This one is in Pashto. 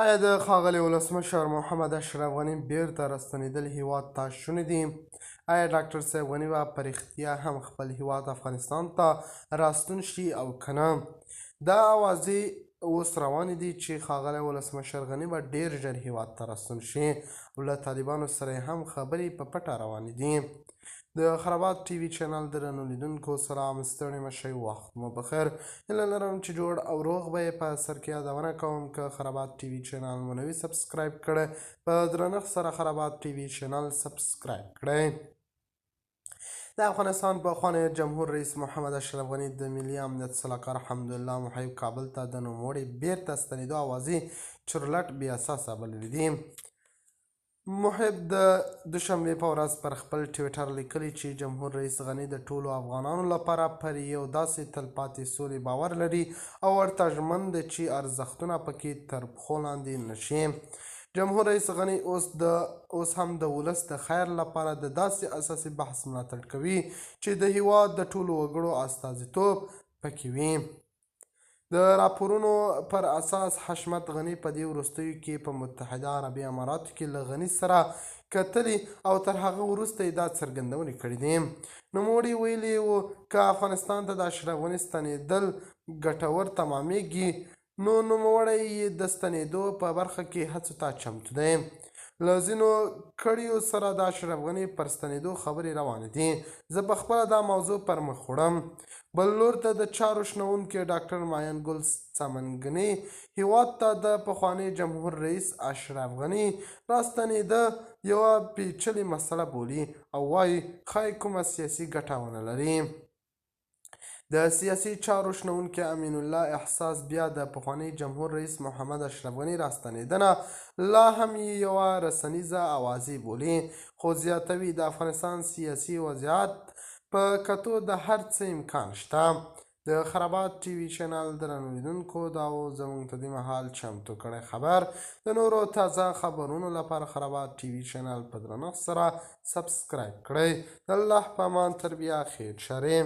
آیا د ښاغلي ولسمشر محمد اشرف غني بیرته راستنېدل هیواد ته شوني دي؟ آیا ډاکټر صاحب غني به په رښتیا هم خپل هیواد افغانستان ته راستون شي او که نه؟ دا اوازې اوس روانې دي چې ښاغلی ولسمشر غني به ډېر ژر هیواد ته راستون شي او له طالبانو سره هم خبرې په پټه روانې دي. د خرابات ټي وي چینل درنو لیدونکو سلام، ستړي مه شئ، وخت مو بخیر. هیله لرم چې جوړ او روغ به یې په سر کې یادونه کوم که خرابات ټي وي چینل مو نوي سبسکرایب کړی، په درنښت سره خرابات ټي وي چینل سبسکرایب کړئ. د افغانستان پخوانی جمهور رئیس محمد اشرف غني د ملي امنیت سلاکار حمدالله محب کابل ته د نوموړي بیرته ستنېدو اوازې چورلټ بې اساسه بللي دي. محب د دوشنبې په ورځ پر خپل ټویټر لیکلي چې جمهور رئیس غني د ټولو افغانانو لپاره پر یو داسې تلپاتې سولې باور لري او ورته ژمن دی چې ارزښتونه پکې تر پښو لاندې نشي. جمهور رئیس غني اوس هم د ولس د خیر لپاره د داسې اساسي بحث ملاتړ کوي چې د هیواد د ټولو وګړو استازیتوب پکې وي. د راپورونو پر اساس حشمت غني په دې وروستیو کې په متحده عربي اماراتو کې له غني سره کتلي او تر هغه وروسته یې دا څرګندونې کړې دي. نوموړي ویلي وو که افغانستان ته د اشرف غني ستنېدل ګټور تمامېږي نو نوموړی یې د ستنېدو په برخه کې هڅو ته چمتو دی. له ځینو کړیو سره د اشرف غني پر ستنېدو خبرې روانې دي. زه په خپله دا موضوع پر مخ وړم. بل لور ته د چارو شنونکی ډاکټر ماین ګل څمنګني هیواد ته د پخواني جمهور رئیس اشرف غني راستنېده یوه پیچلې مسله بولي او وایي ښایي کومه سیاسي ګټه ونه لري. د سیاسي چارو شنونکی امین الله احساس بیا د پخواني جمهور رئیس محمد اشرف غني راستنېدنه لا هم یوه رسنیزه اوازې بولي، خو زیاتوي د افغانستان سیاسي وضعیت په کتو د هر څه امکان شته. د خرابات ټي وي چینل درنو لیدونکو دا و زموږ ته دې مهال چمتو کړی خبر. د نورو تازه خبرونو لپاره خرابات ټي وي چینل په درنښت سره سبسکرایب کړئ. د الله په امان تر بیا خیر شرې.